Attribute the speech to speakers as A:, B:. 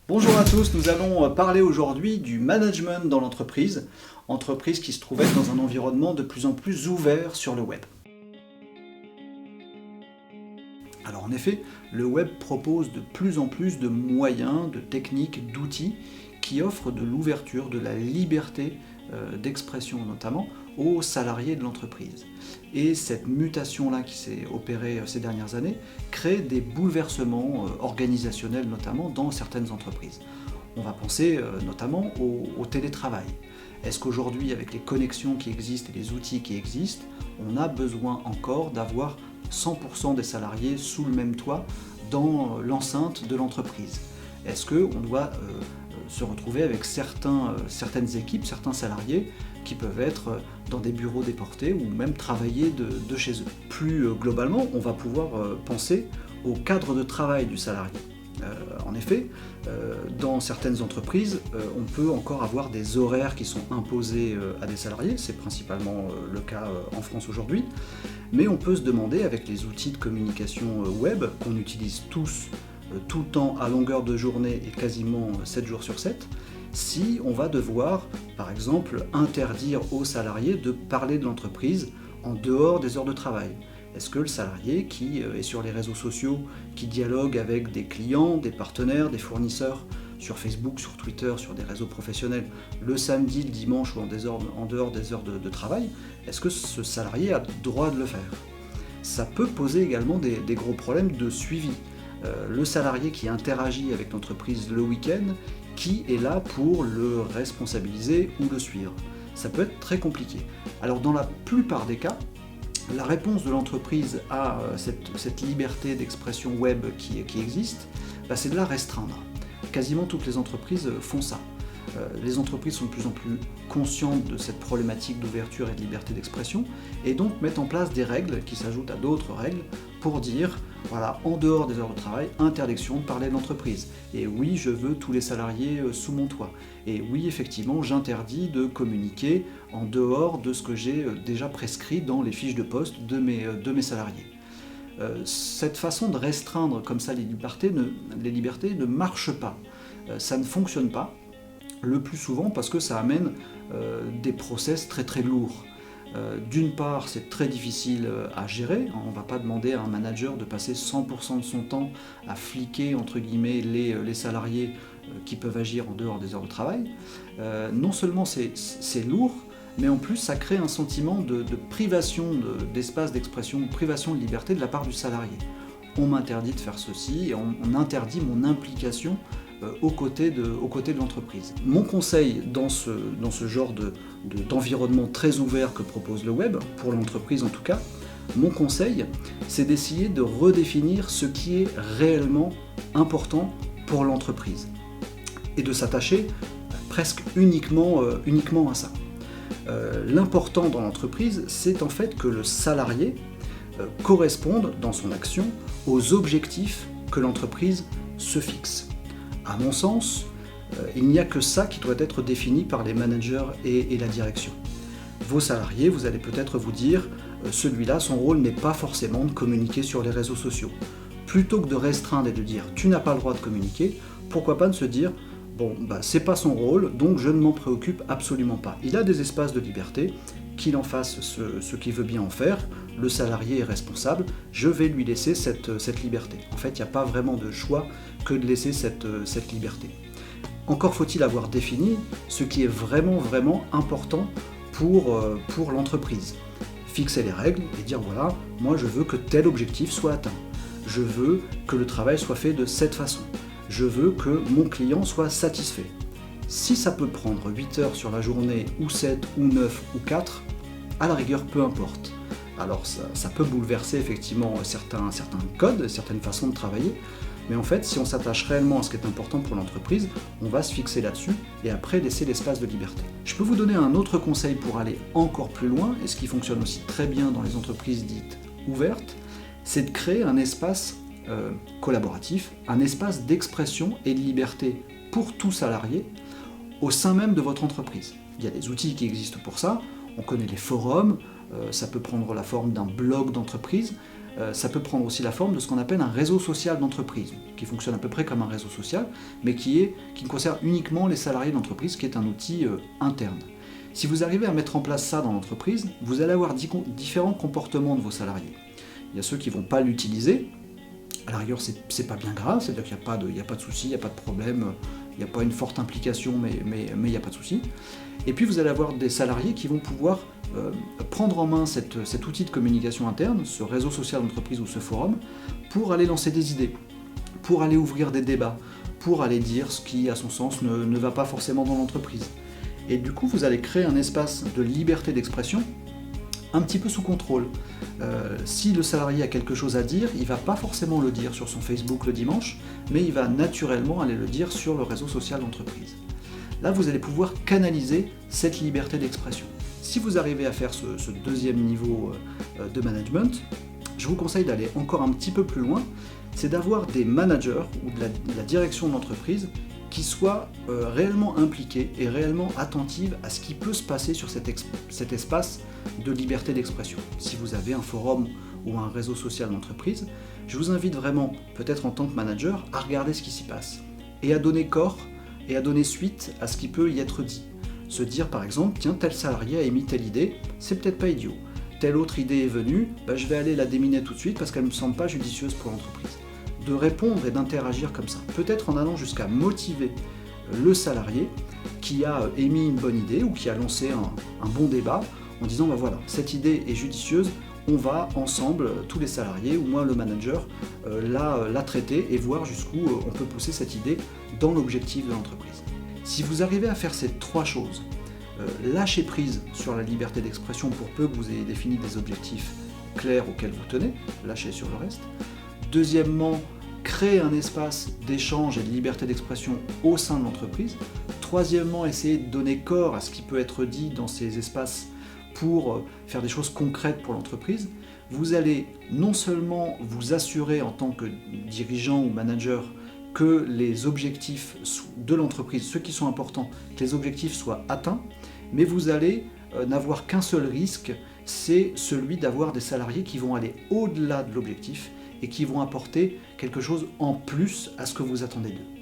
A: Bonjour à tous, nous allons parler aujourd'hui du management dans l'entreprise, entreprise qui se trouve être dans un environnement de plus en plus ouvert sur le web. Alors en effet, le web propose de plus en plus de moyens, de techniques, d'outils qui offrent de l'ouverture, de la liberté d'expression notamment aux salariés de l'entreprise. Et cette mutation-là qui s'est opérée ces dernières années crée des bouleversements organisationnels notamment dans certaines entreprises. On va penser notamment au télétravail. Est-ce qu'aujourd'hui, avec les connexions qui existent et les outils qui existent, on a besoin encore d'avoir 100% des salariés sous le même toit dans l'enceinte de l'entreprise? Est-ce qu'on doit se retrouver avec certaines équipes, certains salariés qui peuvent être dans des bureaux déportés ou même travailler de chez eux? Plus globalement, on va pouvoir penser au cadre de travail du salarié. En effet, dans certaines entreprises, on peut encore avoir des horaires qui sont imposés à des salariés, c'est principalement le cas en France aujourd'hui, mais on peut se demander, avec les outils de communication web qu'on utilise tous tout le temps à longueur de journée et quasiment 7 jours sur 7, si on va devoir, par exemple, interdire aux salariés de parler de l'entreprise en dehors des heures de travail. Est-ce que le salarié qui est sur les réseaux sociaux, qui dialogue avec des clients, des partenaires, des fournisseurs, sur Facebook, sur Twitter, sur des réseaux professionnels, le samedi, le dimanche ou en dehors des heures de travail, est-ce que ce salarié a le droit de le faire? Ça peut poser également des gros problèmes de suivi. Le salarié qui interagit avec l'entreprise le week-end, qui est là pour le responsabiliser ou le suivre? Ça peut être très compliqué. Alors dans la plupart des cas, la réponse de l'entreprise à cette liberté d'expression web qui existe, c'est de la restreindre. Quasiment toutes les entreprises font ça. Les entreprises sont de plus en plus conscientes de cette problématique d'ouverture et de liberté d'expression et donc mettent en place des règles qui s'ajoutent à d'autres règles pour dire, voilà, en dehors des heures de travail, interdiction de parler de l'entreprise. Et oui, je veux tous les salariés sous mon toit. Et oui, effectivement, j'interdis de communiquer en dehors de ce que j'ai déjà prescrit dans les fiches de poste de mes salariés. Cette façon de restreindre comme ça les libertés ne marche pas. Ça ne fonctionne pas. Le plus souvent parce que ça amène des process très très lourds. D'une part, c'est très difficile à gérer. On ne va pas demander à un manager de passer 100% de son temps à fliquer entre guillemets les salariés qui peuvent agir en dehors des heures de travail. Non seulement c'est lourd, mais en plus ça crée un sentiment de privation d'espace d'expression, de privation de liberté de la part du salarié. On m'interdit de faire ceci et on interdit mon implication aux côtés de l'entreprise. Mon conseil dans ce genre d'environnement très ouvert que propose le web, pour l'entreprise en tout cas, mon conseil, c'est d'essayer de redéfinir ce qui est réellement important pour l'entreprise et de s'attacher presque uniquement à ça. L'important dans l'entreprise, c'est en fait que le salarié corresponde dans son action aux objectifs que l'entreprise se fixe. À mon sens, il n'y a que ça qui doit être défini par les managers et la direction. Vos salariés, vous allez peut-être vous dire, celui-là, son rôle n'est pas forcément de communiquer sur les réseaux sociaux. Plutôt que de restreindre et de dire, tu n'as pas le droit de communiquer, pourquoi pas de se dire, bon, c'est pas son rôle, donc je ne m'en préoccupe absolument pas. Il a des espaces de liberté, qu'il en fasse ce qu'il veut bien en faire, le salarié est responsable, je vais lui laisser cette liberté. En fait, il n'y a pas vraiment de choix que de laisser cette liberté. Encore faut-il avoir défini ce qui est vraiment important pour l'entreprise. Fixer les règles et dire voilà, moi je veux que tel objectif soit atteint. Je veux que le travail soit fait de cette façon. Je veux que mon client soit satisfait. Si ça peut prendre 8 heures sur la journée, ou 7, ou 9, ou 4, à la rigueur, peu importe. Alors ça peut bouleverser effectivement certains codes, certaines façons de travailler, mais en fait, si on s'attache réellement à ce qui est important pour l'entreprise, on va se fixer là-dessus et après laisser l'espace de liberté. Je peux vous donner un autre conseil pour aller encore plus loin, et ce qui fonctionne aussi très bien dans les entreprises dites ouvertes, c'est de créer un espace collaboratif, un espace d'expression et de liberté pour tout salarié au sein même de votre entreprise. Il y a des outils qui existent pour ça, on connaît les forums, ça peut prendre la forme d'un blog d'entreprise, ça peut prendre aussi la forme de ce qu'on appelle un réseau social d'entreprise, qui fonctionne à peu près comme un réseau social, mais qui ne concerne uniquement les salariés de l'entreprise, qui est un outil interne. Si vous arrivez à mettre en place ça dans l'entreprise, vous allez avoir différents comportements de vos salariés. Il y a ceux qui ne vont pas l'utiliser, à la rigueur c'est pas bien grave, c'est-à-dire qu'il n'y a pas de souci, il n'y a pas de problème, il n'y a pas une forte implication, mais il n'y a pas de souci. Et puis vous allez avoir des salariés qui vont pouvoir prendre en main cet outil de communication interne, ce réseau social d'entreprise ou ce forum, pour aller lancer des idées, pour aller ouvrir des débats, pour aller dire ce qui, à son sens, ne va pas forcément dans l'entreprise. Et du coup, vous allez créer un espace de liberté d'expression un petit peu sous contrôle. Si le salarié a quelque chose à dire, il ne va pas forcément le dire sur son Facebook le dimanche, mais il va naturellement aller le dire sur le réseau social d'entreprise. Là, vous allez pouvoir canaliser cette liberté d'expression. Si vous arrivez à faire ce deuxième niveau de management, je vous conseille d'aller encore un petit peu plus loin, c'est d'avoir des managers ou de la direction de l'entreprise qui soient réellement impliqués et réellement attentifs à ce qui peut se passer sur cet espace de liberté d'expression. Si vous avez un forum ou un réseau social d'entreprise, je vous invite vraiment, peut-être en tant que manager, à regarder ce qui s'y passe et à donner corps et à donner suite à ce qui peut y être dit. Se dire par exemple, tiens, tel salarié a émis telle idée, c'est peut-être pas idiot. Telle autre idée est venue, je vais aller la déminer tout de suite parce qu'elle ne me semble pas judicieuse pour l'entreprise. De répondre et d'interagir comme ça. Peut-être en allant jusqu'à motiver le salarié qui a émis une bonne idée ou qui a lancé un bon débat en disant voilà, cette idée est judicieuse, on va ensemble, tous les salariés ou moi le manager, la traiter et voir jusqu'où on peut pousser cette idée dans l'objectif de l'entreprise. Si vous arrivez à faire ces trois choses, lâcher prise sur la liberté d'expression pour peu que vous ayez défini des objectifs clairs auxquels vous tenez, lâchez sur le reste. Deuxièmement, créer un espace d'échange et de liberté d'expression au sein de l'entreprise. Troisièmement, essayer de donner corps à ce qui peut être dit dans ces espaces pour faire des choses concrètes pour l'entreprise. Vous allez non seulement vous assurer en tant que dirigeant ou manager que les objectifs de l'entreprise, ceux qui sont importants, que les objectifs soient atteints, mais vous allez n'avoir qu'un seul risque, c'est celui d'avoir des salariés qui vont aller au-delà de l'objectif et qui vont apporter quelque chose en plus à ce que vous attendez d'eux.